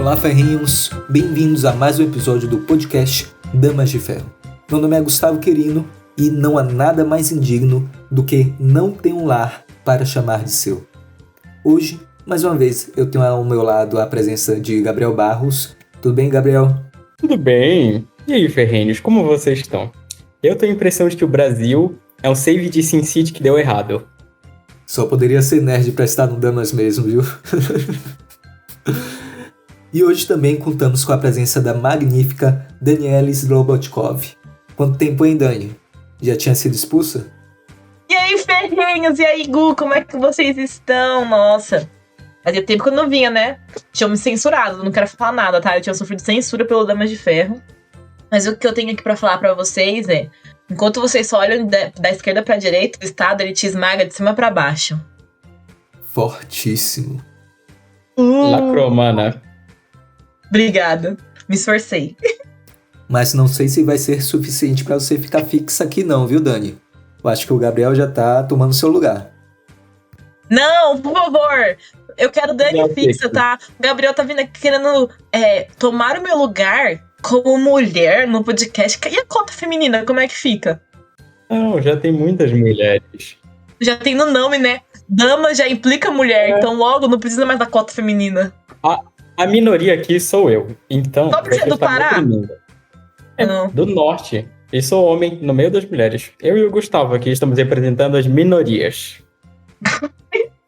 Olá, ferrinhos! Bem-vindos a mais um episódio do podcast Damas de Ferro. Meu nome é Gustavo Querino e não há nada mais indigno do que não ter um lar para chamar de seu. Hoje, mais uma vez, eu tenho ao meu lado a presença de Gabriel Barros. Tudo bem, Gabriel? Tudo bem. E aí, ferrenhos, como vocês estão? Eu tenho a impressão de que o Brasil é um save de SimCity que deu errado. Só poderia ser nerd pra estar no Damas mesmo, viu? E hoje também contamos com a presença da magnífica Daniela Slobotkov. Quanto tempo, hein, Dani? Já tinha sido expulsa? E aí, ferrenhos? E aí, Gu? Como é que vocês estão? Nossa, fazia tempo que eu não vinha, né? Tinham me censurado, não quero falar nada, tá? Eu tinha sofrido censura pelo Damas de Ferro. Mas o que eu tenho aqui pra falar pra vocês é... Enquanto vocês só olham da esquerda pra direita, o Estado ele te esmaga de cima pra baixo. Fortíssimo. Lacrou, mana. Obrigada. Me esforcei. Mas não sei se vai ser suficiente pra você ficar fixa aqui não, viu, Dani? Eu acho que o Gabriel já tá tomando seu lugar. Não, por favor. Eu quero Dani Não, fixa, tá? O Gabriel tá vindo aqui querendo tomar o meu lugar como mulher no podcast. E a cota feminina, como é que fica? Não, já tem muitas mulheres. Já tem no nome, né? Dama já implica mulher, então logo não precisa mais da cota feminina. A minoria aqui sou eu, então... Só porque você é do Pará? Não. Do norte. E sou homem no meio das mulheres. Eu e o Gustavo aqui estamos representando as minorias.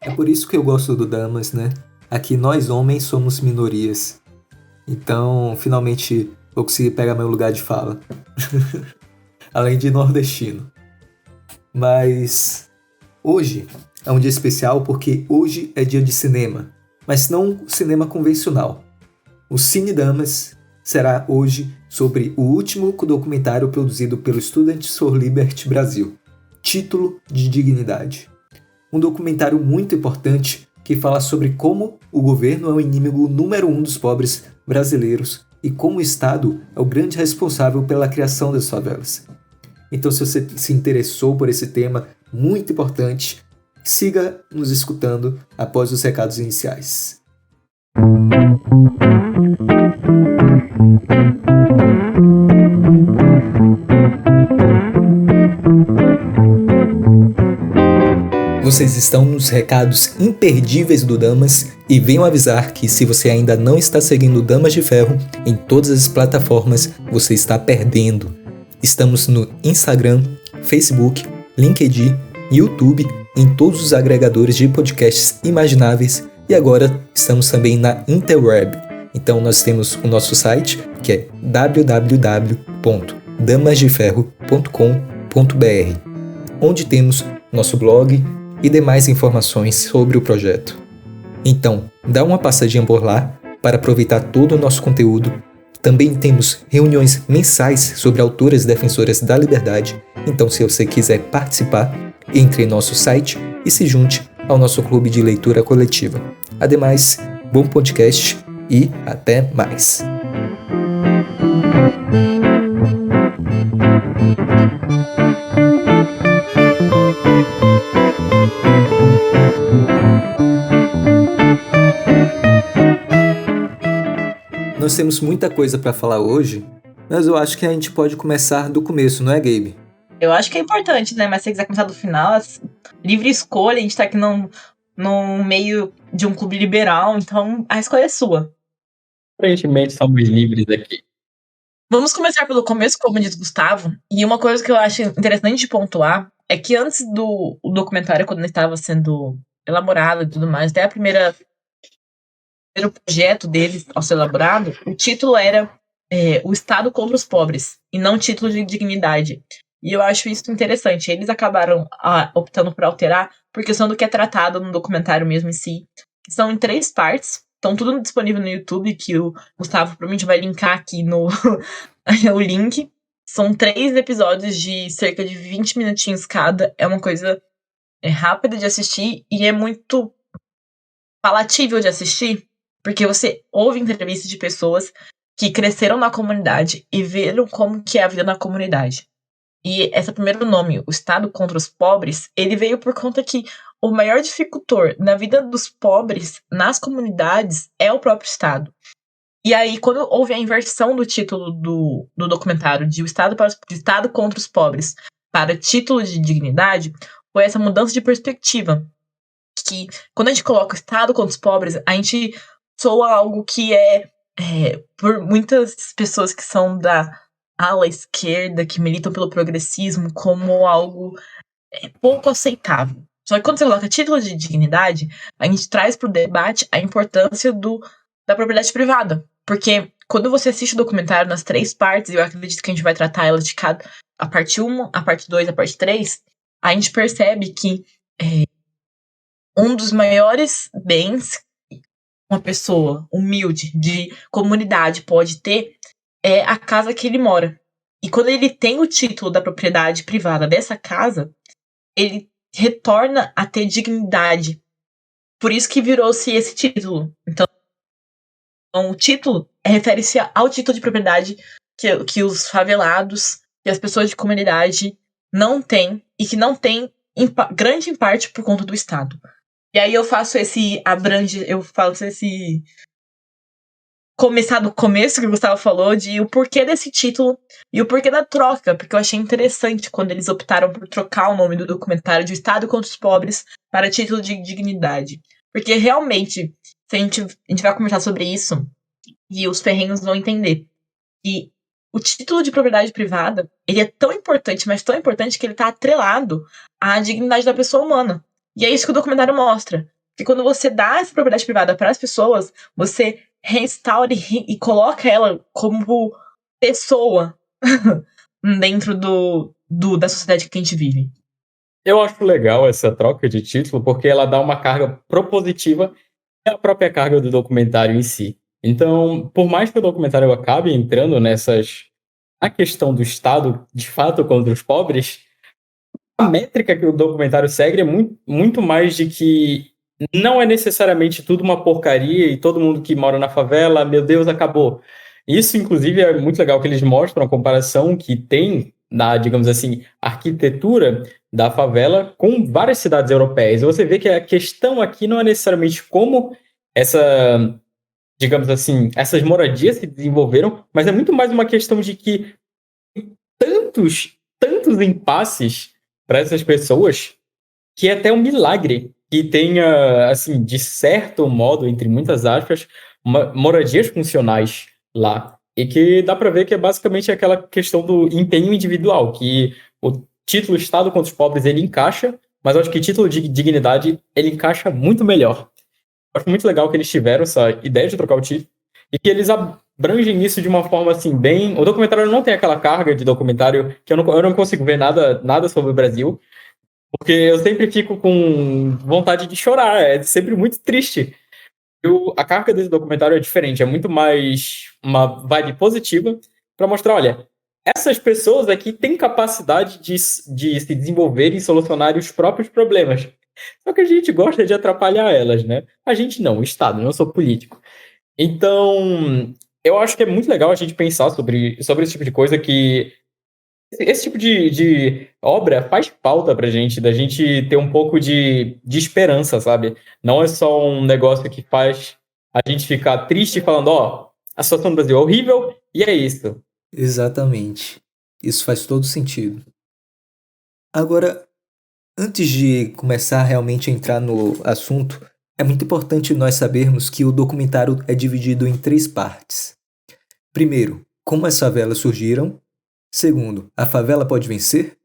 É por isso que eu gosto do Damas, né? Aqui nós homens somos minorias. Então, finalmente, vou conseguir pegar meu lugar de fala. Além de nordestino. Mas hoje é um dia especial porque hoje é dia de cinema. Mas não cinema convencional. O Cine Damas será hoje sobre o último documentário produzido pelo Students for Liberty Brasil, Título de Dignidade. Um documentário muito importante que fala sobre como o governo é o inimigo número 1 dos pobres brasileiros e como o Estado é o grande responsável pela criação das favelas. Então, se você se interessou por esse tema muito importante, siga nos escutando após os recados iniciais. Vocês estão nos recados imperdíveis do Damas e venho avisar que se você ainda não está seguindo Damas de Ferro em todas as plataformas, você está perdendo. Estamos no Instagram, Facebook, LinkedIn, YouTube, em todos os agregadores de podcasts imagináveis e agora estamos também na Interweb. Então nós temos o nosso site que é www.damasdeferro.com.br, onde temos nosso blog e demais informações sobre o projeto. Então, dá uma passadinha por lá para aproveitar todo o nosso conteúdo. Também temos reuniões mensais sobre autoras defensoras da liberdade, então se você quiser participar, entre em nosso site e se junte ao nosso clube de leitura coletiva. Ademais, bom podcast e até mais! Nós temos muita coisa para falar hoje, mas eu acho que a gente pode começar do começo, não é, Gabe? Eu acho que é importante, né? Mas se você quiser começar do final, livre escolha, a gente tá aqui no meio de um clube liberal, então a escolha é sua. Aparentemente somos livres aqui. Vamos começar pelo começo, como diz Gustavo, e uma coisa que eu acho interessante de pontuar é que antes do documentário, quando ele estava sendo elaborado e tudo mais, até o primeiro projeto dele ao ser elaborado, o título era O Estado contra os Pobres, e não Título de Dignidade. E eu acho isso interessante. Eles acabaram optando por alterar por questão do que é tratado no documentário mesmo em si, que são em 3 partes. Estão tudo disponível no YouTube, que o Gustavo provavelmente vai linkar aqui no o link. São 3 episódios de cerca de 20 minutinhos cada. É uma coisa rápida de assistir e é muito palatível de assistir, porque você ouve entrevistas de pessoas que cresceram na comunidade e viram como que é a vida na comunidade. E esse primeiro nome, o Estado contra os Pobres, ele veio por conta que o maior dificultor na vida dos pobres, nas comunidades, é o próprio Estado. E aí, quando houve a inversão do título do documentário de o Estado, de Estado contra os pobres para título de dignidade, foi essa mudança de perspectiva. Que quando a gente coloca o Estado contra os pobres, a gente soa algo que por muitas pessoas que são da ala esquerda, que militam pelo progressismo, como algo pouco aceitável. Só que quando você coloca título de dignidade, a gente traz para o debate a importância da propriedade privada. Porque quando você assiste o documentário nas 3 partes, e eu acredito que a gente vai tratar elas de cada, a parte 1, a parte 2, a parte 3, a gente percebe que um dos maiores bens uma pessoa humilde, de comunidade, pode ter é a casa que ele mora. E quando ele tem o título da propriedade privada dessa casa, ele retorna a ter dignidade. Por isso que virou-se esse título. Então, o título refere-se ao título de propriedade que os favelados e as pessoas de comunidade não têm, e que não têm grande em parte por conta do Estado. E aí eu faço começar do começo que o Gustavo falou, de o porquê desse título e o porquê da troca, porque eu achei interessante quando eles optaram por trocar o nome do documentário de Estado contra os Pobres para título de dignidade. Porque realmente, se a gente vai conversar sobre isso, e os ferrenhos vão entender, e o título de propriedade privada, ele é tão importante, mas tão importante que ele está atrelado à dignidade da pessoa humana. E é isso que o documentário mostra. Que quando você dá essa propriedade privada para as pessoas, você restaura e coloca ela como pessoa dentro da sociedade que a gente vive. Eu acho legal essa troca de título, porque ela dá uma carga propositiva à própria carga do documentário em si. Então, por mais que o documentário acabe entrando a questão do Estado, de fato, contra os pobres, a métrica que o documentário segue é muito, muito mais de que não é necessariamente tudo uma porcaria e todo mundo que mora na favela, meu Deus, acabou. Isso, inclusive, é muito legal que eles mostram a comparação que tem na, digamos assim, arquitetura da favela com várias cidades europeias. E você vê que a questão aqui não é necessariamente como digamos assim, essas moradias se desenvolveram, mas é muito mais uma questão de que tantos impasses para essas pessoas que é até um milagre que tenha, assim, de certo modo, entre muitas aspas, moradias funcionais lá. E que dá para ver que é basicamente aquela questão do empenho individual, que o título Estado contra os pobres ele encaixa, mas eu acho que título de dignidade ele encaixa muito melhor. Eu acho muito legal que eles tiveram essa ideia de trocar o título e que eles abrangem isso de uma forma assim bem... O documentário não tem aquela carga de documentário que eu não consigo ver nada sobre o Brasil, porque eu sempre fico com vontade de chorar, é sempre muito triste. A carga desse documentário é diferente, é muito mais uma vibe positiva para mostrar, olha, essas pessoas aqui têm capacidade de se desenvolver e solucionar os próprios problemas. Só que a gente gosta de atrapalhar elas, né? A gente não, o Estado, eu não sou político. Então, eu acho que é muito legal a gente pensar sobre esse tipo de coisa, que esse tipo de obra faz falta pra gente, da gente ter um pouco de esperança, sabe? Não é só um negócio que faz a gente ficar triste falando, ó, a situação do Brasil é horrível e é isso. Exatamente. Isso faz todo sentido. Agora, antes de começar realmente a entrar no assunto, é muito importante nós sabermos que o documentário é dividido em 3 partes. Primeiro, como as favelas surgiram. Segundo, a favela pode vencer.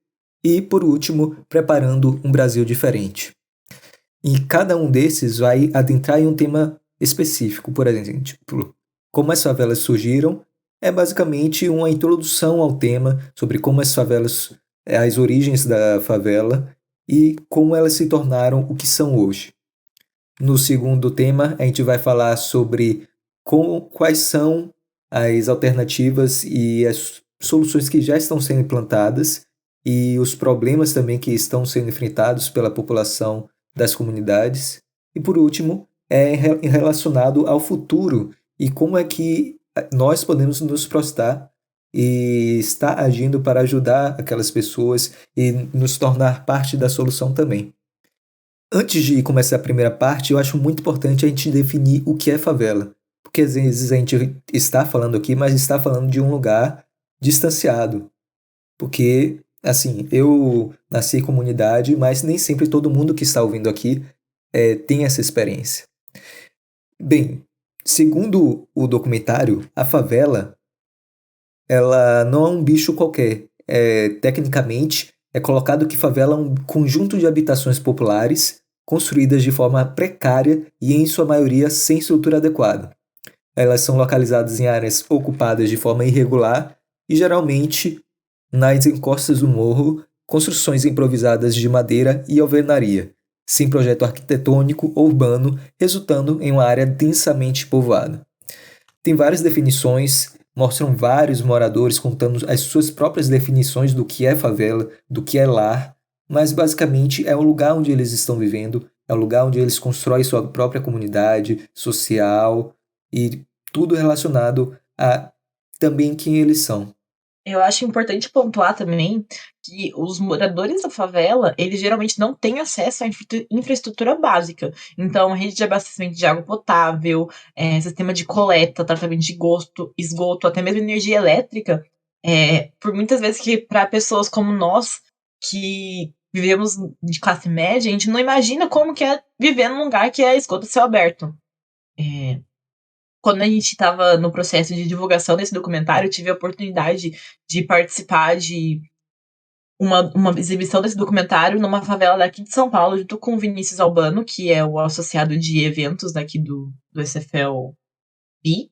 E, por último, preparando um Brasil diferente. E cada um desses vai adentrar em um tema específico. Por exemplo, como as favelas surgiram é basicamente uma introdução ao tema sobre como as favelas, as origens da favela e como elas se tornaram o que são hoje. No segundo tema, a gente vai falar sobre quais são as alternativas e as soluções que já estão sendo implantadas e os problemas também que estão sendo enfrentados pela população das comunidades. E por último, é relacionado ao futuro e como é que nós podemos nos prostar e estar agindo para ajudar aquelas pessoas e nos tornar parte da solução também. Antes de começar a primeira parte, eu acho muito importante a gente definir o que é favela. Porque que às vezes a gente está falando aqui, mas está falando de um lugar distanciado. Porque, assim, eu nasci em comunidade, mas nem sempre todo mundo que está ouvindo aqui tem essa experiência. Bem, segundo o documentário, a favela, ela não é um bicho qualquer. Tecnicamente, é colocado que favela é um conjunto de habitações populares construídas de forma precária e, em sua maioria, sem estrutura adequada. Elas são localizadas em áreas ocupadas de forma irregular e, geralmente, nas encostas do morro, construções improvisadas de madeira e alvenaria, sem projeto arquitetônico ou urbano, resultando em uma área densamente povoada. Tem várias definições, mostram vários moradores contando as suas próprias definições do que é favela, do que é lar, mas basicamente é o lugar onde eles estão vivendo, é o lugar onde eles constroem sua própria comunidade social e tudo relacionado a também quem eles são. Eu acho importante pontuar também que os moradores da favela, eles geralmente não têm acesso à infraestrutura básica. Então, rede de abastecimento de água potável, sistema de coleta, tratamento de esgoto, até mesmo energia elétrica, por muitas vezes que para pessoas como nós, que vivemos de classe média, a gente não imagina como que é viver num lugar que é esgoto a céu aberto. Quando a gente estava no processo de divulgação desse documentário, eu tive a oportunidade de participar de uma exibição desse documentário numa favela daqui de São Paulo, junto com o Vinícius Albano, que é o associado de eventos daqui do SFL-B.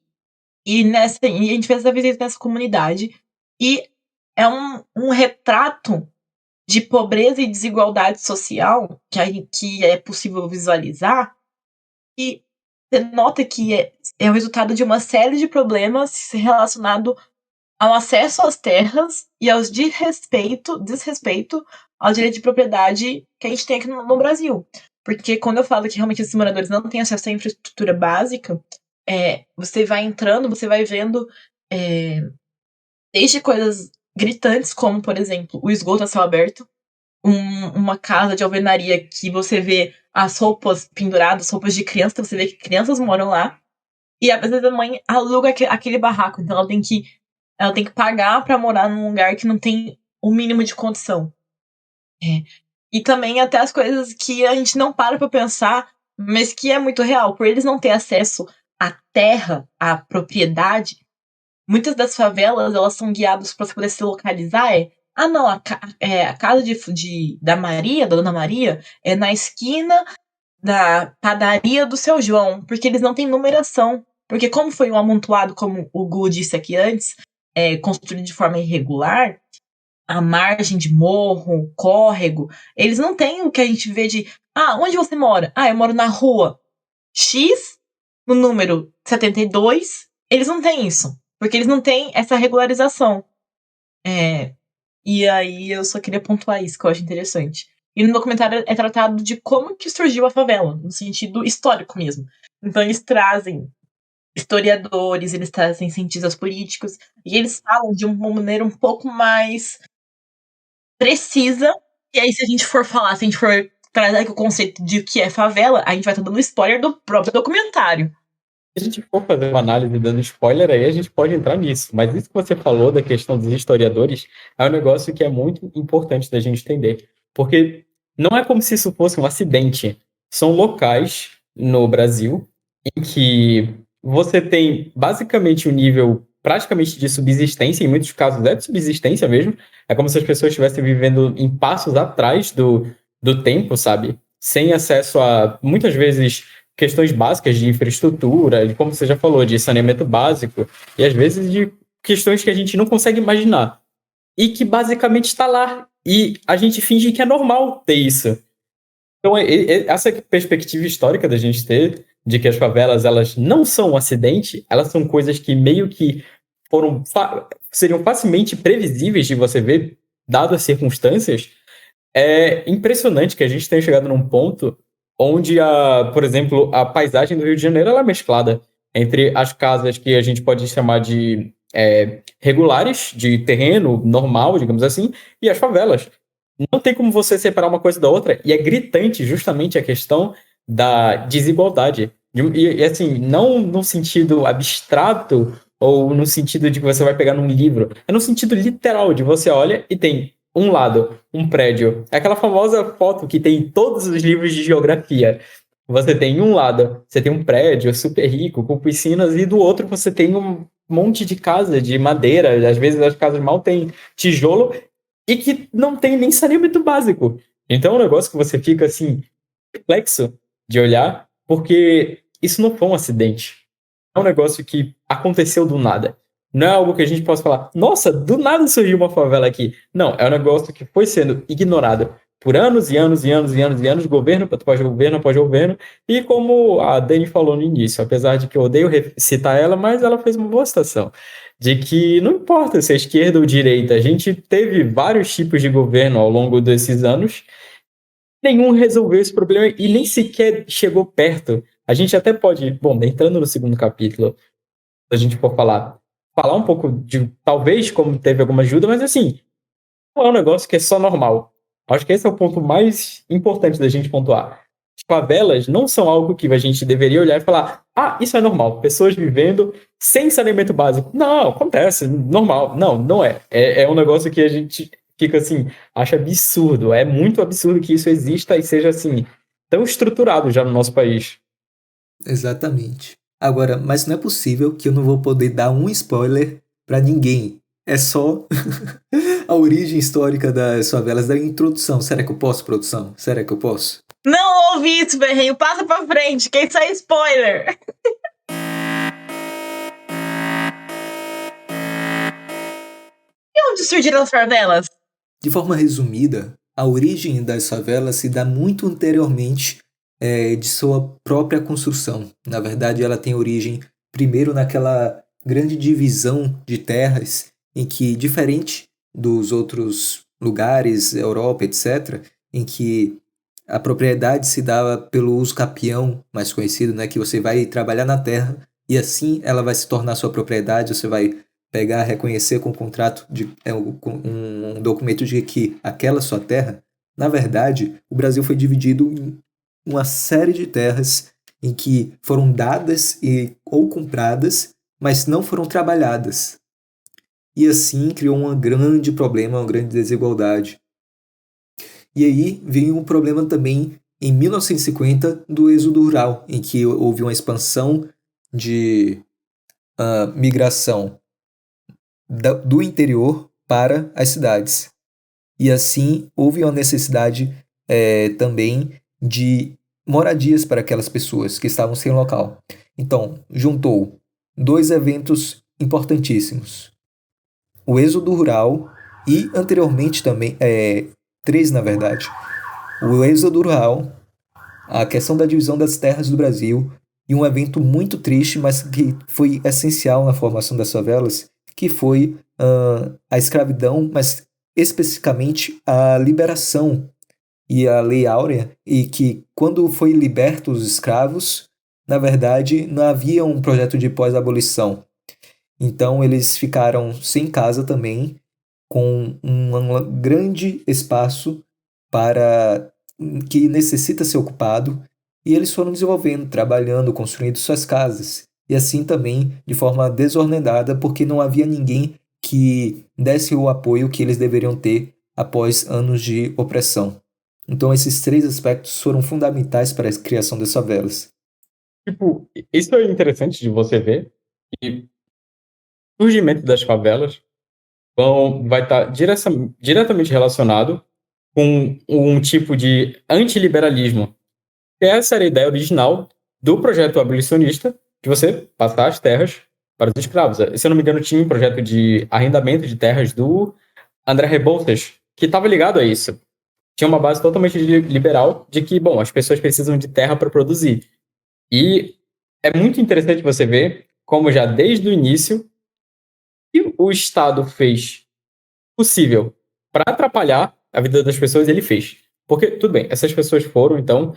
E a gente fez essa visita nessa comunidade. E é um retrato de pobreza e desigualdade social que é possível visualizar. E você nota que é o resultado de uma série de problemas relacionados ao acesso às terras e ao desrespeito ao direito de propriedade que a gente tem aqui no Brasil. Porque quando eu falo que realmente esses moradores não têm acesso à infraestrutura básica, você vai entrando, você vai vendo desde coisas gritantes, como, por exemplo, o esgoto a céu aberto, uma casa de alvenaria que você vê as roupas penduradas, roupas de criança, você vê que crianças moram lá, e às vezes a mãe aluga aquele barraco, então ela tem que pagar pra morar num lugar que não tem o mínimo de condição. E também até as coisas que a gente não para pra pensar, mas que é muito real, por eles não ter acesso à terra, à propriedade, muitas das favelas, elas são guiadas para você poder se localizar, não, a casa da Maria, da Dona Maria, é na esquina da padaria do Seu João, porque eles não têm numeração. Porque como foi um amontoado, como o Gu disse aqui antes, construído de forma irregular, a margem de morro, córrego, eles não têm o que a gente vê de, onde você mora? Eu moro na rua X, no número 72, eles não têm isso, porque eles não têm essa regularização. E aí eu só queria pontuar isso, que eu acho interessante. E no documentário é tratado de como que surgiu a favela, no sentido histórico mesmo. Então eles trazem historiadores, eles trazem cientistas políticos, e eles falam de uma maneira um pouco mais precisa. E aí se a gente for trazer aqui o conceito de o que é favela, a gente vai estar dando spoiler do próprio documentário. Se a gente for fazer uma análise dando spoiler aí, a gente pode entrar nisso. Mas isso que você falou da questão dos historiadores é um negócio que é muito importante da gente entender. Porque não é como se isso fosse um acidente. São locais no Brasil em que você tem basicamente um nível praticamente de subsistência, em muitos casos é de subsistência mesmo. É como se as pessoas estivessem vivendo em passos atrás do tempo, sabe? Sem acesso a, muitas vezes, questões básicas de infraestrutura, de como você já falou, de saneamento básico, e às vezes de questões que a gente não consegue imaginar. E que basicamente está lá. E a gente finge que é normal ter isso. Então, essa perspectiva histórica da gente ter, de que as favelas elas não são um acidente, elas são coisas que meio que seriam facilmente previsíveis de você ver, dadas as circunstâncias. É impressionante que a gente tenha chegado num ponto onde, por exemplo, a paisagem do Rio de Janeiro ela é mesclada entre as casas que a gente pode chamar de regulares, de terreno normal, digamos assim, e as favelas. Não tem como você separar uma coisa da outra, e é gritante justamente a questão da desigualdade. E assim, não no sentido abstrato ou no sentido de que você vai pegar num livro. É no sentido literal, de você olha e tem um lado, um prédio. É aquela famosa foto que tem em todos os livros de geografia. Você tem um lado, você tem um prédio super rico, com piscinas, e do outro você tem um monte de casa de madeira. Às vezes as casas mal têm tijolo e que não tem nem saneamento básico. Então é um negócio que você fica assim, complexo de olhar, porque isso não foi um acidente. É um negócio que aconteceu do nada. Não é algo que a gente possa falar, nossa, do nada surgiu uma favela aqui. Não, é um negócio que foi sendo ignorado por anos e anos e anos e anos e anos, governo após governo após governo, e como a Dani falou no início, apesar de que eu odeio citar ela, mas ela fez uma boa citação, de que não importa se é esquerda ou direita, a gente teve vários tipos de governo ao longo desses anos, nenhum resolveu esse problema e nem sequer chegou perto. A gente até pode, bom, entrando no segundo capítulo, se a gente for falar um pouco de, talvez, como teve alguma ajuda, mas assim, não é um negócio que é só normal. Acho que esse é o ponto mais importante da gente pontuar. As favelas não são algo que a gente deveria olhar e falar, ah, isso é normal, pessoas vivendo sem saneamento básico. Não, acontece, normal. Não, não é. É um negócio que a gente fica assim, acha absurdo. É muito absurdo que isso exista e seja assim, tão estruturado já no nosso país. Exatamente. Agora, mas não é possível que eu não vou poder dar um spoiler pra ninguém. É só a origem histórica das favelas, da introdução. Será que eu posso, produção? Será que eu posso? Não ouvi isso, Berreio. Passa pra frente, que isso é spoiler. E onde surgiram as favelas? De forma resumida, a origem das favelas se dá muito anteriormente de sua própria construção. Na verdade, ela tem origem primeiro naquela grande divisão de terras em que, diferente dos outros lugares, Europa, etc., em que a propriedade se dava pelo uso capião, mais conhecido, né, que você vai trabalhar na terra e assim ela vai se tornar sua propriedade, você vai pegar, reconhecer com um contrato, um documento de que aquela é sua terra. Na verdade, o Brasil foi dividido em uma série de terras em que foram dadas ou compradas, mas não foram trabalhadas. E assim criou um grande problema, uma grande desigualdade. E aí veio um problema também em 1950 do êxodo rural, em que houve uma expansão de migração do interior para as cidades. E assim houve uma necessidade também de moradias para aquelas pessoas que estavam sem local. Então, juntou dois eventos importantíssimos. O êxodo rural e anteriormente também, três na verdade. O êxodo rural, a questão da divisão das terras do Brasil e um evento muito triste, mas que foi essencial na formação das favelas, que foi a escravidão, mas especificamente a liberação e a Lei Áurea, e que quando foi libertos os escravos, na verdade não havia um projeto de pós-abolição. Então eles ficaram sem casa também, com um grande espaço para que necessita ser ocupado, e eles foram desenvolvendo, trabalhando, construindo suas casas. E assim também de forma desordenada, porque não havia ninguém que desse o apoio que eles deveriam ter após anos de opressão. Então esses três aspectos foram fundamentais para a criação das favelas. Tipo, isso é interessante de você ver. E o surgimento das favelas vai estar diretamente relacionado com um tipo de antiliberalismo. Essa era a ideia original do projeto abolicionista, de você passar as terras para os escravos. Se eu não me engano, tinha um projeto de arrendamento de terras do André Rebouças, que estava ligado a isso. Tinha uma base totalmente liberal de que, bom, as pessoas precisam de terra para produzir. E é muito interessante você ver como já desde o início o Estado fez possível para atrapalhar a vida das pessoas, ele fez. Porque, tudo bem, essas pessoas foram, então,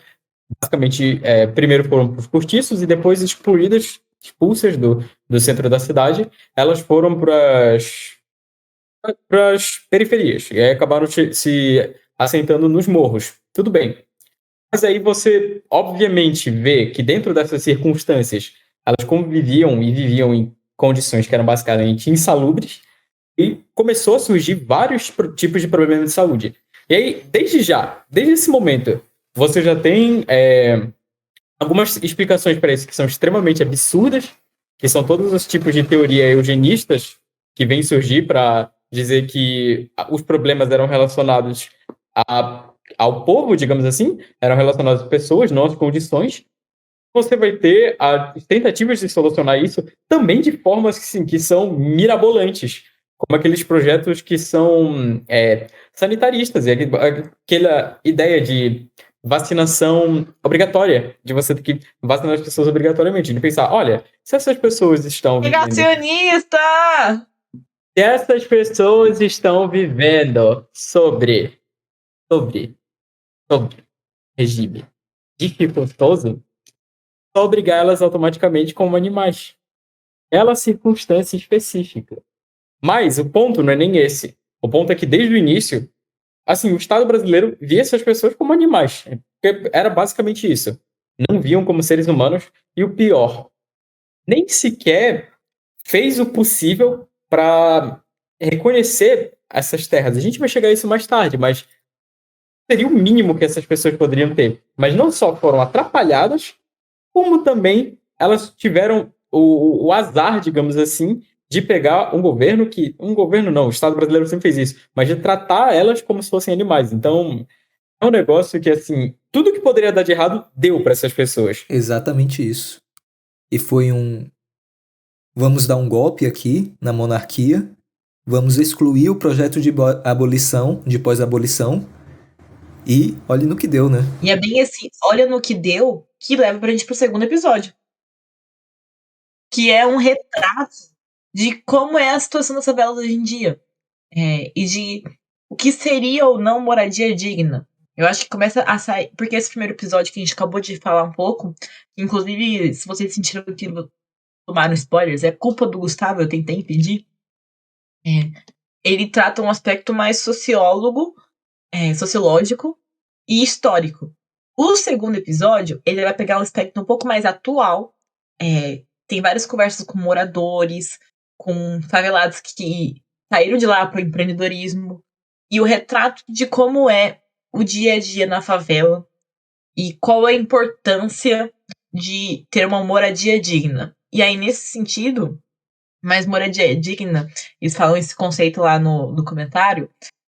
basicamente, primeiro foram para os cortiços e depois expulsas do centro da cidade, elas foram para as periferias e aí acabaram se assentando nos morros. Tudo bem. Mas aí você, obviamente, vê que dentro dessas circunstâncias, elas conviviam e viviam em condições que eram basicamente insalubres, e começou a surgir vários tipos de problemas de saúde. E aí, desde esse momento, você já tem algumas explicações para isso que são extremamente absurdas, que são todos os tipos de teoria eugenistas que vêm surgir para dizer que os problemas eram relacionados ao povo, digamos assim, eram relacionados às pessoas, não às condições. Você vai ter as tentativas de solucionar isso também de formas que são mirabolantes, como aqueles projetos que são sanitaristas, e aquela ideia de vacinação obrigatória, de você ter que vacinar as pessoas obrigatoriamente, de pensar, olha, se essas pessoas estão vivendo... Negacionista! Se essas pessoas estão vivendo sobre regime dificultoso, só obrigar elas automaticamente como animais. Aquela circunstância específica. Mas o ponto não é nem esse. O ponto é que desde o início, assim, o Estado brasileiro via essas pessoas como animais. Era basicamente isso. Não viam como seres humanos. E o pior, nem sequer fez o possível para reconhecer essas terras. A gente vai chegar a isso mais tarde, mas seria o mínimo que essas pessoas poderiam ter. Mas não só foram atrapalhadas, como também elas tiveram o azar, digamos assim, de pegar um governo que... Um governo não, o Estado brasileiro sempre fez isso, mas de tratar elas como se fossem animais. Então, é um negócio que, assim, tudo que poderia dar de errado, deu para essas pessoas. Exatamente isso. E foi vamos dar um golpe aqui na monarquia, vamos excluir o projeto de abolição, de pós-abolição, e olha no que deu, né? E é bem esse olha no que deu que leva pra gente pro segundo episódio. Que é um retrato de como é a situação das favelas hoje em dia. E de o que seria ou não moradia digna. Eu acho que começa a sair... Porque esse primeiro episódio que a gente acabou de falar um pouco, inclusive, se vocês sentiram que tomaram spoilers, é culpa do Gustavo, eu tentei impedir. Ele trata um aspecto mais sociológico e histórico. O segundo episódio, ele vai pegar um aspecto um pouco mais atual. Tem várias conversas com moradores, com favelados que saíram de lá para o empreendedorismo, e o retrato de como é o dia a dia na favela e qual é a importância de ter uma moradia digna. E aí, nesse sentido, mais moradia digna, eles falam esse conceito lá no comentário,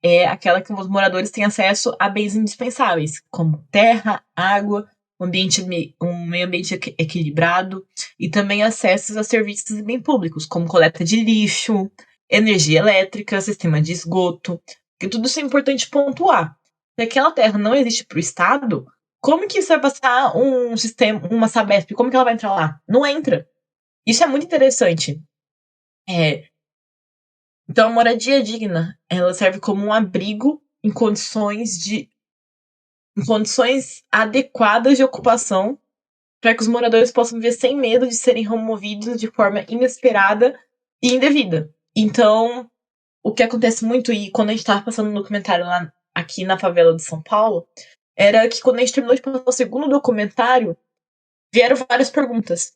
é aquela que os moradores têm acesso a bens indispensáveis, como terra, água, um meio ambiente equilibrado e também acessos a serviços bem públicos, como coleta de lixo, energia elétrica, sistema de esgoto, que tudo isso é importante pontuar. Se aquela terra não existe para o Estado, como que isso vai passar um sistema, uma Sabesp? Como que ela vai entrar lá? Não entra. Isso é muito interessante. Então, a moradia digna, ela serve como um abrigo em condições adequadas de ocupação para que os moradores possam viver sem medo de serem removidos de forma inesperada e indevida. Então, o que acontece muito, e quando a gente estava passando no documentário lá aqui na favela de São Paulo, era que quando a gente terminou de passar o segundo documentário, vieram várias perguntas,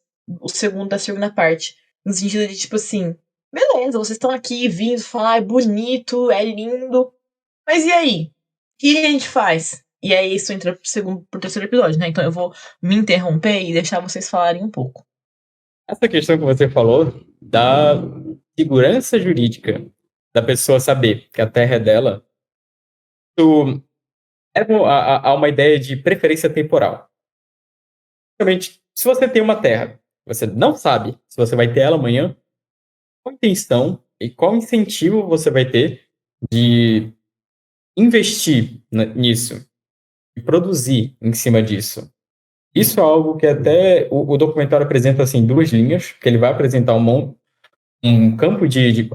da segunda parte, no sentido de tipo assim, beleza, vocês estão aqui vindo falar, é bonito, é lindo, mas e aí? O que a gente faz? E aí isso entra pro terceiro episódio, né? Então eu vou me interromper e deixar vocês falarem um pouco. Essa questão que você falou da segurança jurídica da pessoa saber que a terra é dela, isso leva a uma ideia de preferência temporal. Realmente, se você tem uma terra, você não sabe se você vai ter ela amanhã, qual intenção e qual incentivo você vai ter de investir nisso e produzir em cima disso. Isso é algo que até o documentário apresenta assim, 2 linhas, que ele vai apresentar um campo de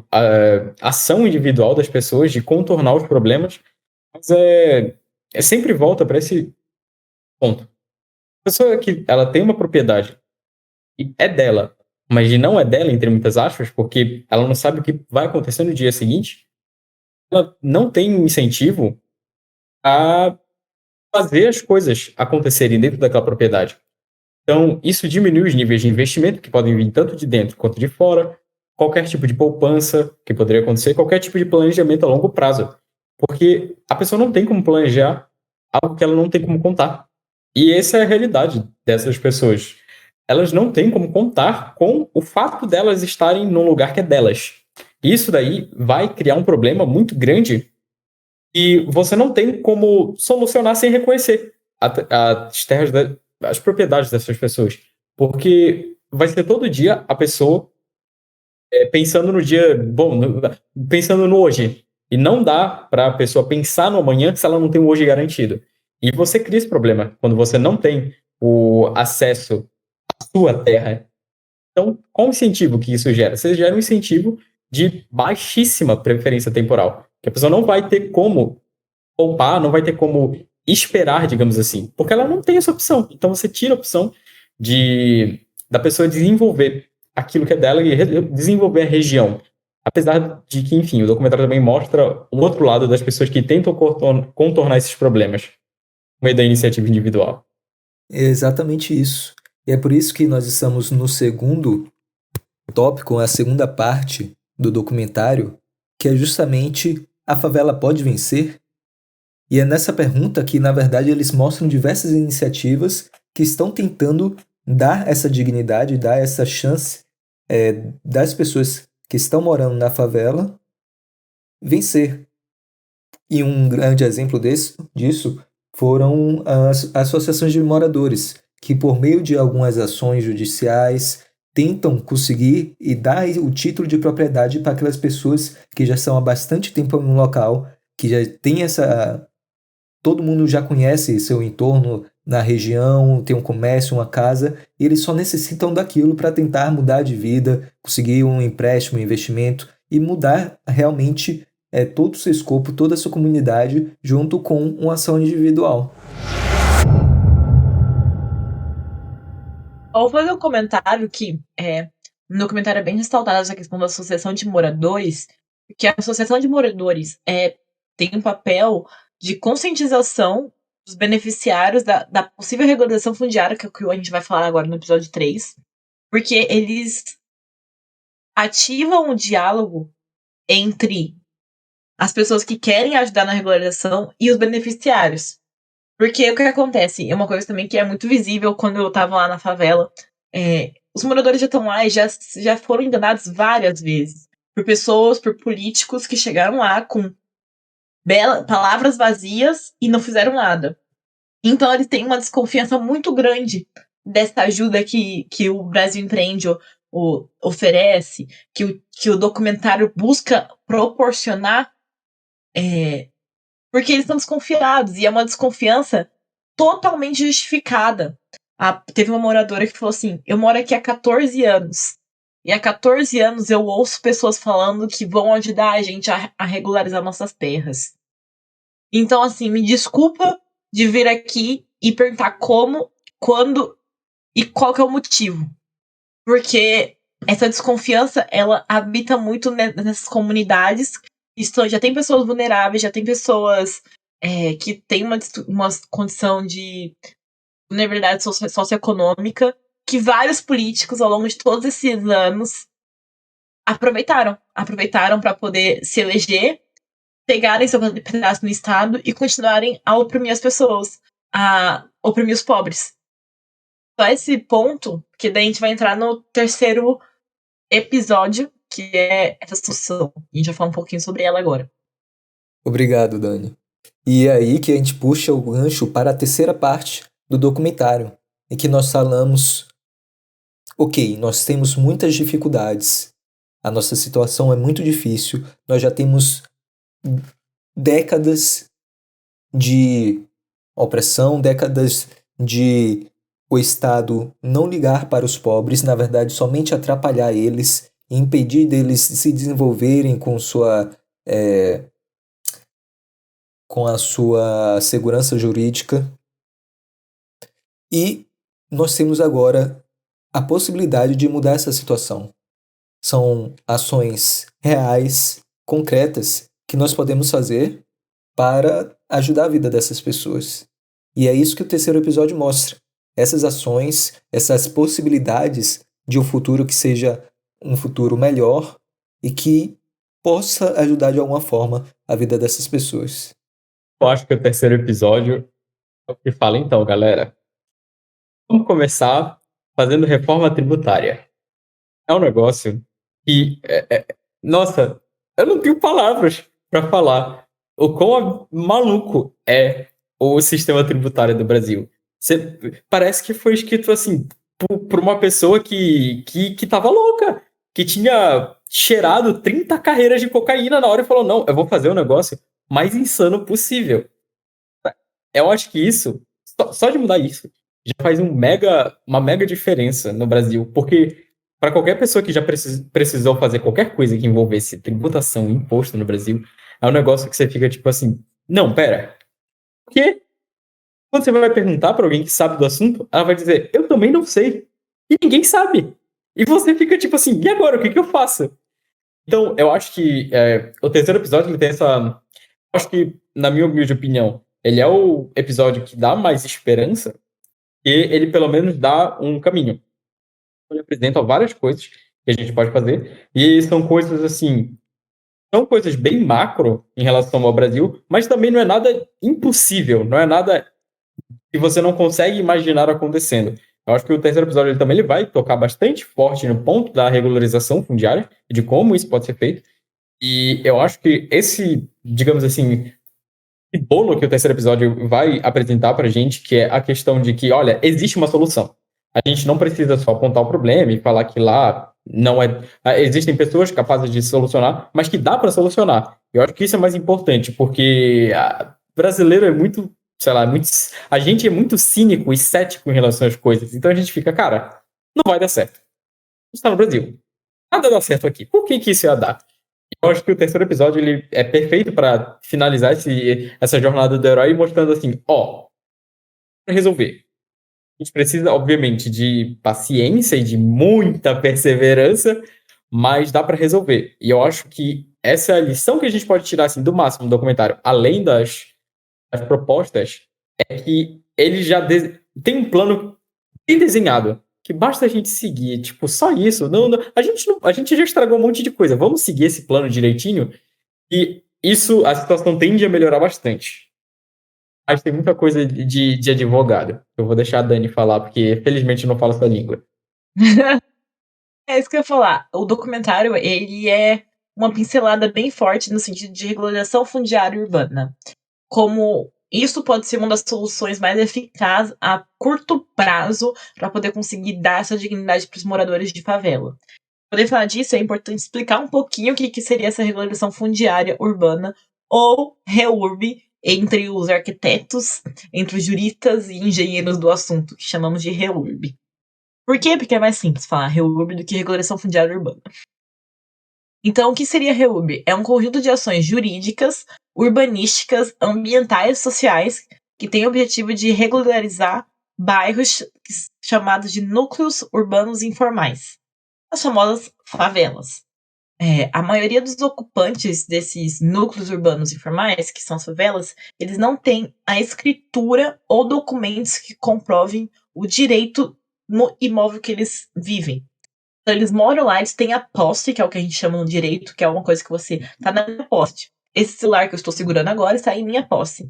ação individual das pessoas, de contornar os problemas, mas sempre volta para esse ponto. A pessoa que ela tem uma propriedade e é dela, mas não é dela, entre muitas aspas, porque ela não sabe o que vai acontecer no dia seguinte, ela não tem incentivo a fazer as coisas acontecerem dentro daquela propriedade. Então, isso diminui os níveis de investimento que podem vir tanto de dentro quanto de fora, qualquer tipo de poupança que poderia acontecer, qualquer tipo de planejamento a longo prazo. Porque a pessoa não tem como planejar algo que ela não tem como contar. E essa é a realidade dessas pessoas. Elas não têm como contar com o fato delas estarem num lugar que é delas. Isso daí vai criar um problema muito grande e você não tem como solucionar sem reconhecer as terras, as propriedades dessas pessoas. Porque vai ser todo dia a pessoa pensando no dia, bom, pensando no hoje. E não dá para a pessoa pensar no amanhã se ela não tem o hoje garantido. E você cria esse problema quando você não tem o acesso à sua terra. Então, qual o incentivo que isso gera? Você gera um incentivo de baixíssima preferência temporal. Que a pessoa não vai ter como poupar, não vai ter como esperar, digamos assim. Porque ela não tem essa opção. Então, você tira a opção da pessoa desenvolver aquilo que é dela e desenvolver a região. Apesar de que, enfim, o documentário também mostra o outro lado das pessoas que tentam contornar esses problemas no meio da iniciativa individual. É exatamente isso. E é por isso que nós estamos no segundo tópico, a segunda parte do documentário, que é justamente a favela pode vencer? E é nessa pergunta que, na verdade, eles mostram diversas iniciativas que estão tentando dar essa dignidade, dar essa chance das pessoas que estão morando na favela vencer. E um grande exemplo disso foram as associações de moradores, que por meio de algumas ações judiciais tentam conseguir e dar o título de propriedade para aquelas pessoas que já estão há bastante tempo em um local, que já tem essa... Todo mundo já conhece seu entorno na região, tem um comércio, uma casa, e eles só necessitam daquilo para tentar mudar de vida, conseguir um empréstimo, um investimento e mudar realmente todo o seu escopo, toda a sua comunidade, junto com uma ação individual. Vou fazer um comentário que no documentário é bem ressaltada essa questão da associação de moradores, que a associação de moradores tem um papel de conscientização dos beneficiários da possível regularização fundiária, que é o que a gente vai falar agora no episódio 3, porque eles ativam o diálogo entre as pessoas que querem ajudar na regularização e os beneficiários. Porque o que acontece? É uma coisa também que é muito visível quando eu tava lá na favela. Os moradores já estão lá e já foram enganados várias vezes. Por pessoas, por políticos que chegaram lá com palavras vazias e não fizeram nada. Então eles têm uma desconfiança muito grande dessa ajuda que o Brasil Empreende oferece, que o documentário busca proporcionar, porque eles estão desconfiados, e é uma desconfiança totalmente justificada. Teve uma moradora que falou assim: eu moro aqui há 14 anos, e há 14 anos eu ouço pessoas falando que vão ajudar a gente a regularizar nossas terras. Então, assim, me desculpa de vir aqui e perguntar como, quando e qual que é o motivo. Porque essa desconfiança, ela habita muito nessas comunidades. Já tem pessoas vulneráveis, já tem pessoas que têm uma condição de vulnerabilidade socioeconômica, que vários políticos, ao longo de todos esses anos, aproveitaram para poder se eleger, pegarem seu pedaço no Estado e continuarem a oprimir as pessoas, a oprimir os pobres. Só esse ponto, que daí a gente vai entrar no terceiro episódio, que é essa discussão. A gente vai falar um pouquinho sobre ela agora. Obrigado, Dani. E é aí que a gente puxa o gancho para a terceira parte do documentário, em que nós falamos: ok, nós temos muitas dificuldades, a nossa situação é muito difícil, nós já temos décadas de opressão, décadas de o Estado não ligar para os pobres, na verdade somente atrapalhar eles, impedir deles se desenvolverem com a sua segurança jurídica. E nós temos agora a possibilidade de mudar essa situação. São ações reais, concretas, que nós podemos fazer para ajudar a vida dessas pessoas. E é isso que o terceiro episódio mostra. Essas ações, essas possibilidades de um futuro que seja um futuro melhor e que possa ajudar de alguma forma a vida dessas pessoas. Eu acho que o terceiro episódio é o que fala, então, galera. Vamos começar fazendo reforma tributária. É um negócio que, nossa, eu não tenho palavras para falar o quão maluco é o sistema tributário do Brasil. Parece que foi escrito assim por uma pessoa que tava louca, que tinha cheirado 30 carreiras de cocaína na hora e falou: não, eu vou fazer o negócio mais insano possível. Eu acho que isso, só de mudar isso, já faz uma mega diferença no Brasil, porque para qualquer pessoa que já precisou fazer qualquer coisa que envolvesse tributação, imposto no Brasil, é um negócio que você fica tipo assim, não, pera, porque quando você vai perguntar para alguém que sabe do assunto, ela vai dizer, eu também não sei, e ninguém sabe. E você fica tipo assim, e agora, o que eu faço? Então, eu acho que o terceiro episódio ele tem essa... Acho que, na minha humilde opinião, ele é o episódio que dá mais esperança e ele, pelo menos, dá um caminho. Ele apresenta várias coisas que a gente pode fazer e são coisas, assim, são coisas bem macro em relação ao Brasil, mas também não é nada impossível, não é nada que você não consegue imaginar acontecendo. Eu acho que o terceiro episódio ele vai tocar bastante forte no ponto da regularização fundiária e de como isso pode ser feito. E eu acho que esse, digamos assim, esse bolo que o terceiro episódio vai apresentar pra gente, que é a questão de que, olha, existe uma solução. A gente não precisa só apontar o problema e falar que lá não é... Existem pessoas capazes de solucionar, mas que dá para solucionar. Eu acho que isso é mais importante, porque brasileiro é muito, sei lá, a gente é muito cínico e cético em relação às coisas. Então a gente fica, cara, não vai dar certo. A gente tá no Brasil. Nada dá certo aqui. Por que isso ia dar? Eu acho que o terceiro episódio ele é perfeito para finalizar essa jornada do herói mostrando assim, para resolver. A gente precisa, obviamente, de paciência e de muita perseverança, mas dá para resolver. E eu acho que essa é a lição que a gente pode tirar assim, do máximo do documentário, além das propostas, é que ele já tem um plano bem desenhado, que basta a gente seguir, tipo, só isso. A gente já estragou um monte de coisa. Vamos seguir esse plano direitinho e isso, a situação tende a melhorar bastante. Mas tem muita coisa de advogado. Eu vou deixar a Dani falar, porque felizmente eu não falo essa língua. É isso que eu ia falar. O documentário, ele é uma pincelada bem forte no sentido de regularização fundiária urbana. Como isso pode ser uma das soluções mais eficazes a curto prazo para poder conseguir dar essa dignidade para os moradores de favela. Para poder falar disso, é importante explicar um pouquinho o que seria essa regularização fundiária urbana, ou REURB, entre os arquitetos, entre os juristas e engenheiros do assunto, que chamamos de REURB. Por quê? Porque é mais simples falar REURB do que regularização fundiária urbana. Então, o que seria REURB? É um conjunto de ações jurídicas, urbanísticas, ambientais e sociais que tem o objetivo de regularizar bairros chamados de núcleos urbanos informais, as famosas favelas. A maioria dos ocupantes desses núcleos urbanos informais, que são as favelas, eles não têm a escritura ou documentos que comprovem o direito no imóvel que eles vivem. Então, eles moram lá, eles têm a posse, que é o que a gente chama de direito, que é uma coisa que você tá na minha posse. Esse celular que eu estou segurando agora está em minha posse.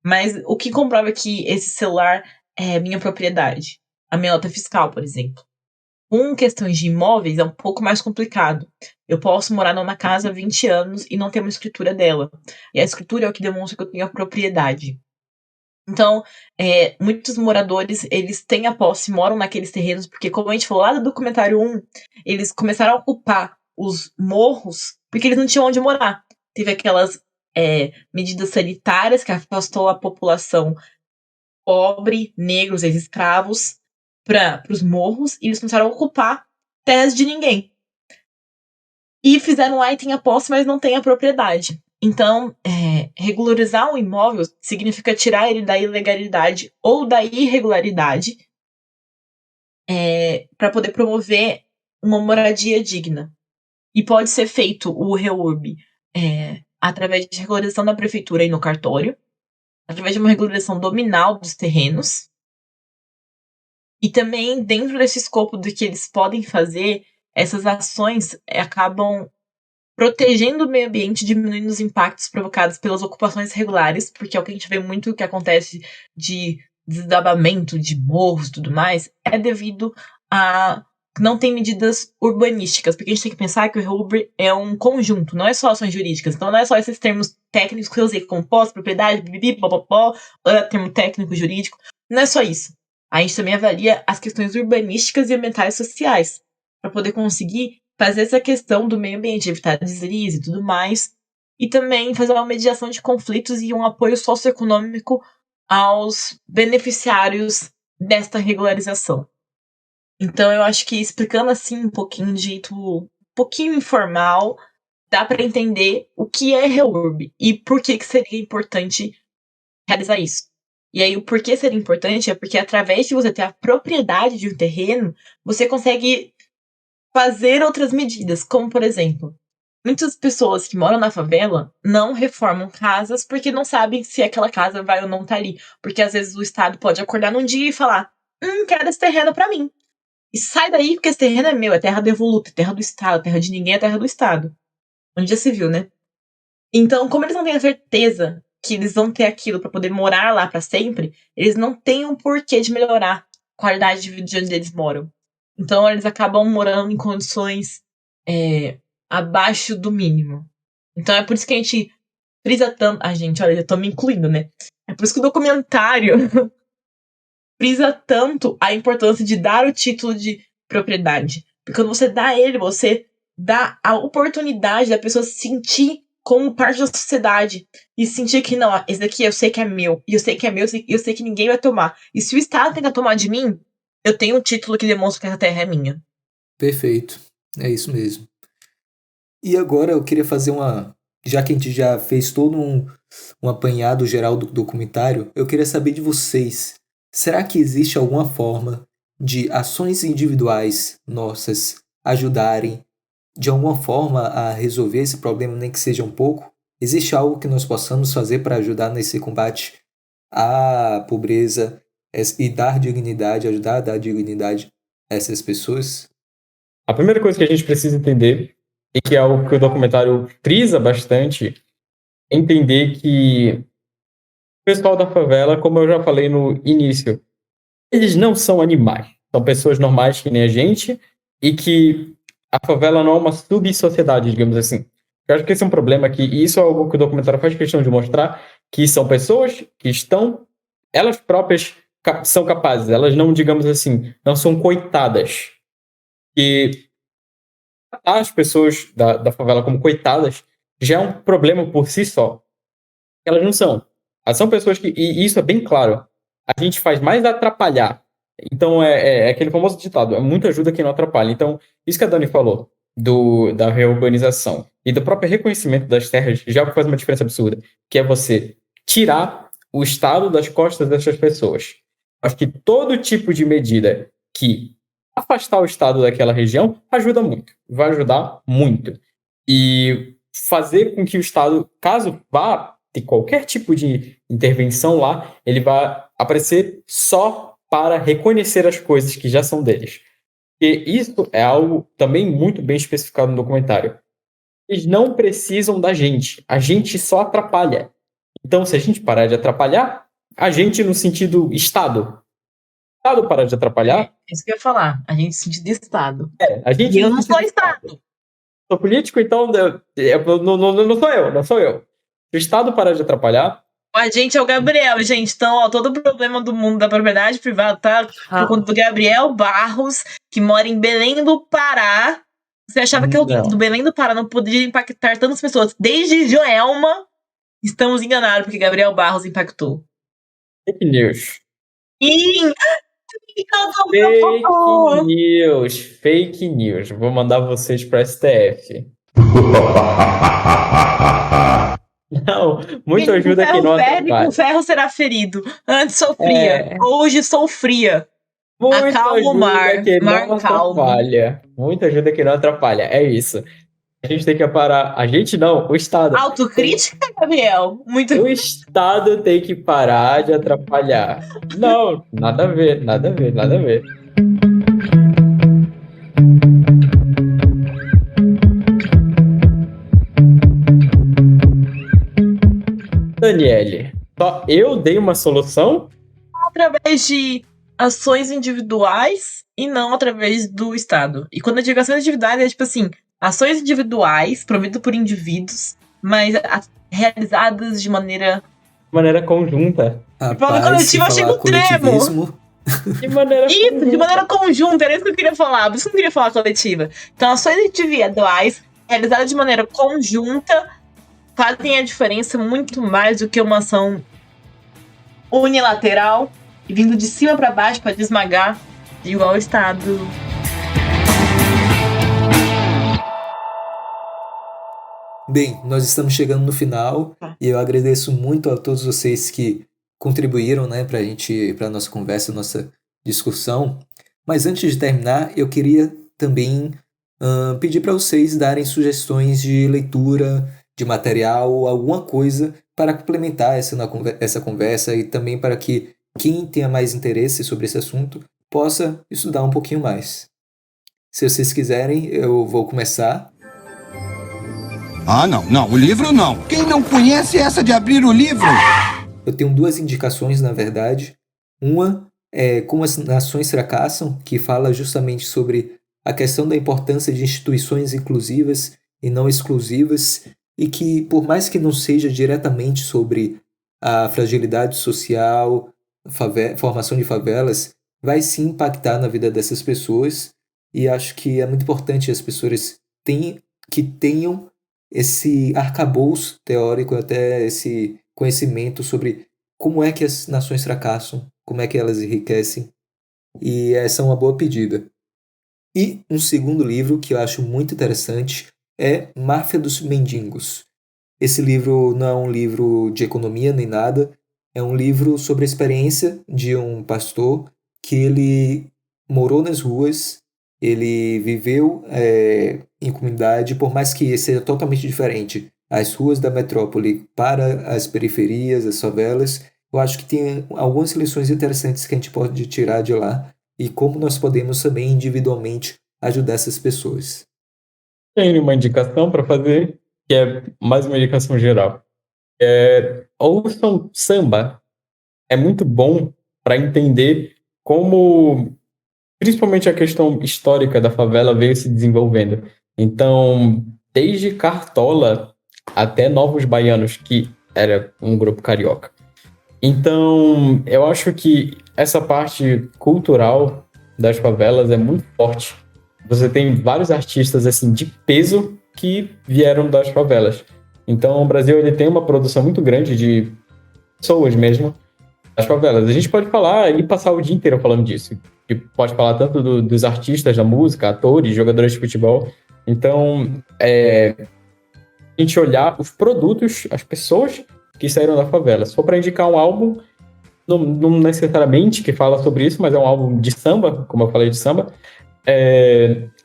Mas o que comprova que esse celular é minha propriedade? A minha nota fiscal, por exemplo. Com questões de imóveis é um pouco mais complicado. Eu posso morar numa casa há 20 anos e não ter uma escritura dela. E a escritura é o que demonstra que eu tenho a propriedade. Então, muitos moradores, eles têm a posse, moram naqueles terrenos, porque como a gente falou lá do documentário 1, eles começaram a ocupar os morros porque eles não tinham onde morar. Teve aquelas medidas sanitárias que afastou a população pobre, negros, escravos, para os morros, e eles começaram a ocupar terras de ninguém. E fizeram lá e tem a posse, mas não tem a propriedade. Então, regularizar um imóvel significa tirar ele da ilegalidade ou da irregularidade para poder promover uma moradia digna. E pode ser feito o REURB através de regularização da prefeitura e no cartório, através de uma regularização dominal dos terrenos. E também, dentro desse escopo do que eles podem fazer, essas ações acabam protegendo o meio ambiente, diminuindo os impactos provocados pelas ocupações irregulares, porque é o que a gente vê muito que acontece de desabamento de morros e tudo mais, é devido a não tem medidas urbanísticas, porque a gente tem que pensar que o REURB é um conjunto, não é só ações jurídicas, então não é só esses termos técnicos que eu usei, como posse, propriedade, bibibi, popopó, termo técnico jurídico, não é só isso. A gente também avalia as questões urbanísticas e ambientais sociais, para poder conseguir fazer essa questão do meio ambiente, evitar deslize e tudo mais, e também fazer uma mediação de conflitos e um apoio socioeconômico aos beneficiários desta regularização. Então eu acho que explicando assim um pouquinho de jeito um pouquinho informal, dá para entender o que é REURB e por que seria importante realizar isso. E aí o porquê seria importante é porque através de você ter a propriedade de um terreno, você consegue fazer outras medidas, como por exemplo, muitas pessoas que moram na favela não reformam casas porque não sabem se aquela casa vai ou não estar ali. Porque às vezes o Estado pode acordar num dia e falar, quero esse terreno pra mim. E sai daí porque esse terreno é meu, é terra devoluta, é terra do Estado, terra de ninguém é terra do Estado. Onde já se viu, né? Então, como eles não têm a certeza que eles vão ter aquilo pra poder morar lá pra sempre, eles não têm um porquê de melhorar a qualidade de vida de onde eles moram. Então, eles acabam morando em condições abaixo do mínimo. Então, é por isso que a gente frisa tanto... Ah, gente, olha, eu tô me incluindo, né? É por isso que o documentário frisa tanto a importância de dar o título de propriedade. Porque quando você dá ele, você dá a oportunidade da pessoa se sentir como parte da sociedade. E sentir que, não, esse daqui eu sei que é meu. E eu sei que é meu, e eu sei que ninguém vai tomar. E se o Estado tentar tomar de mim, eu tenho um título que demonstra que essa terra é minha. Perfeito. É isso mesmo. E agora eu queria fazer já que a gente já fez todo um apanhado geral do documentário, eu queria saber de vocês. Será que existe alguma forma de ações individuais nossas ajudarem de alguma forma a resolver esse problema, nem que seja um pouco? Existe algo que nós possamos fazer para ajudar nesse combate à pobreza e dar dignidade, ajudar a dar dignidade a essas pessoas? A primeira coisa que a gente precisa entender, e que é algo que o documentário frisa bastante, é entender que o pessoal da favela, como eu já falei no início, eles não são animais. São pessoas normais que nem a gente, e que a favela não é uma subsociedade, digamos assim. Eu acho que esse é um problema aqui, e isso é algo que o documentário faz questão de mostrar, que são pessoas que estão, elas próprias são capazes, elas não, digamos assim, não são coitadas. E tratar as pessoas da favela como coitadas já é um problema por si só. Elas não são. Elas são pessoas que, e isso é bem claro, a gente faz mais atrapalhar. Então é aquele famoso ditado, é muita ajuda que não atrapalha. Então, isso que a Dani falou, da reurbanização e do próprio reconhecimento das terras, já faz uma diferença absurda, que é você tirar o Estado das costas dessas pessoas. Acho que todo tipo de medida que afastar o Estado daquela região ajuda muito, vai ajudar muito. E fazer com que o Estado, caso vá ter qualquer tipo de intervenção lá, ele vai aparecer só para reconhecer as coisas que já são deles. E isso é algo também muito bem especificado no documentário. Eles não precisam da gente, a gente só atrapalha. Então, se a gente parar de atrapalhar, a gente no sentido Estado, Estado parar de atrapalhar... É isso que eu ia falar, a gente se sente de Estado. A gente e eu não sou Estado. Sou político, então não sou eu. Se o Estado parar de atrapalhar... A gente é o Gabriel, gente. Então, ó, todo o problema do mundo da propriedade privada tá por conta do Gabriel Barros, que mora em Belém do Pará. Você achava que alguém do Belém do Pará não poderia impactar tantas pessoas? Desde Joelma, estamos enganados, porque Gabriel Barros impactou. Fake news. Fake news. Vou mandar vocês para STF. Não, muito ajuda que não atrapalha. Com ferro será ferido. Antes sofria, hoje sou fria. Acalma o mar, mar calmo. Muita ajuda que não atrapalha, é isso. A gente tem que parar. A gente não, o Estado. Autocrítica, Gabriel? Muito. O Estado tem que parar de atrapalhar. Não, nada a ver, nada a ver, nada a ver. Daniele, só eu dei uma solução? Através de ações individuais e não através do Estado. E quando eu digo ações individuais, é tipo assim, ações individuais providas por indivíduos, mas realizadas de maneira Conjunta. Falando coletivo, eu achei um tremo. De maneira Isso, de maneira conjunta, era isso que eu queria falar, por isso que eu não queria falar coletiva. Então, ações individuais realizadas de maneira conjunta fazem a diferença muito mais do que uma ação unilateral e vindo de cima para baixo para desmagar igual o Estado. Bem, nós estamos chegando no final e eu agradeço muito a todos vocês que contribuíram, né, para nossa conversa, nossa discussão. Mas antes de terminar, eu queria também pedir para vocês darem sugestões de leitura, de material, alguma coisa para complementar essa conversa e também para que quem tenha mais interesse sobre esse assunto possa estudar um pouquinho mais. Se vocês quiserem, eu vou começar. Ah, não, o livro não. Quem não conhece essa de abrir o livro? Eu tenho 2 indicações, na verdade. Uma é Como as Nações Fracassam, que fala justamente sobre a questão da importância de instituições inclusivas e não exclusivas, e que, por mais que não seja diretamente sobre a fragilidade social, formação de favelas, vai sim impactar na vida dessas pessoas, e acho que é muito importante as pessoas tenham esse arcabouço teórico, até esse conhecimento sobre como é que as nações fracassam, como é que elas enriquecem, e essa é uma boa pedida. E um segundo livro que eu acho muito interessante é Máfia dos Mendigos. Esse livro não é um livro de economia nem nada, é um livro sobre a experiência de um pastor que ele morou nas ruas, ele viveu em comunidade, por mais que seja totalmente diferente as ruas da metrópole para as periferias, as favelas, eu acho que tem algumas lições interessantes que a gente pode tirar de lá e como nós podemos também individualmente ajudar essas pessoas. Tenho uma indicação para fazer, que é mais uma indicação geral. Ouçam samba. É muito bom para entender como, principalmente a questão histórica da favela veio se desenvolvendo. Então, desde Cartola até Novos Baianos, que era um grupo carioca. Então, eu acho que essa parte cultural das favelas é muito forte. Você tem vários artistas assim de peso que vieram das favelas. Então, o Brasil ele tem uma produção muito grande de pessoas mesmo das favelas. A gente pode falar e passar o dia inteiro falando disso. Que pode falar tanto dos artistas da música, atores, jogadores de futebol. Então, a gente olhar os produtos, as pessoas que saíram da favela. Se for para indicar um álbum, não necessariamente que fala sobre isso, mas é um álbum de samba, como eu falei de samba,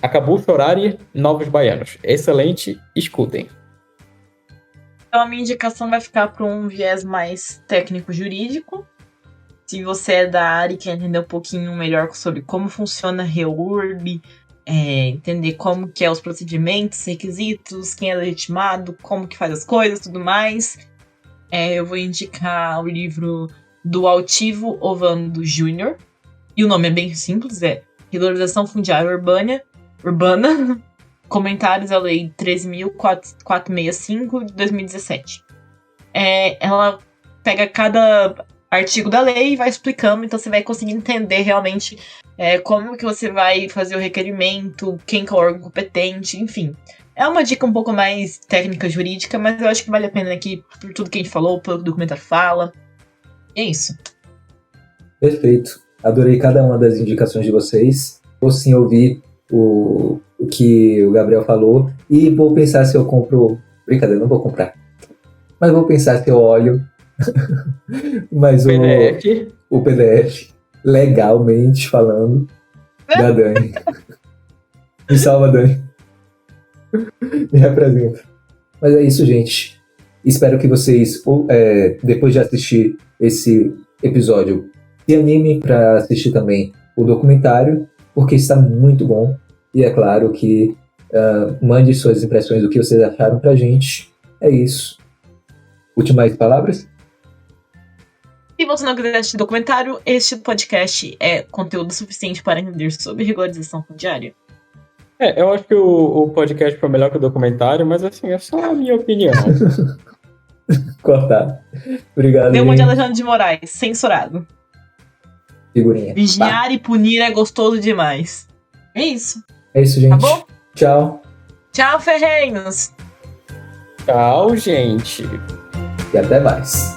Acabou Chorar e Novos Baianos. Excelente, escutem. Então a minha indicação vai ficar para um viés mais técnico-jurídico. Se você é da área e quer entender um pouquinho melhor sobre como funciona a REURB, entender como que é os procedimentos, requisitos, quem é legitimado, como que faz as coisas, tudo mais, eu vou indicar o livro do Altivo Ovando Júnior. E o nome é bem simples, Regularização Fundiária Urbana, Comentários à Lei 13.465 de 2017. Ela pega cada artigo da lei e vai explicando, então você vai conseguir entender realmente como que você vai fazer o requerimento, quem que é o órgão competente, enfim. É uma dica um pouco mais técnica, jurídica, mas eu acho que vale a pena aqui por tudo que a gente falou, pelo que o documentário fala. É isso. Perfeito. Adorei cada uma das indicações de vocês. Vou sim ouvir o que o Gabriel falou e vou pensar se eu compro... Brincadeira, não vou comprar. Mas vou pensar se eu olho mas o PDF, legalmente falando, da Dani. Me salva, Dani. Me representa. Mas é isso, gente. Espero que vocês, depois de assistir esse episódio, se animem para assistir também o documentário, porque está muito bom. E é claro que mande suas impressões do que vocês acharam pra gente. É isso. Últimas palavras? Se você não quiser assistir documentário, este podcast é conteúdo suficiente para entender sobre regularização fundiária. Eu acho que o podcast foi melhor que o documentário, mas assim, é só a minha opinião. Cortado. Obrigado. Deu uma de gente. Alexandre de Moraes, censurado. Figurinha. Vigiar e punir é gostoso demais. É isso. É isso, gente. Tá bom? Tchau. Tchau, ferrenhos! Tchau, gente. E até mais.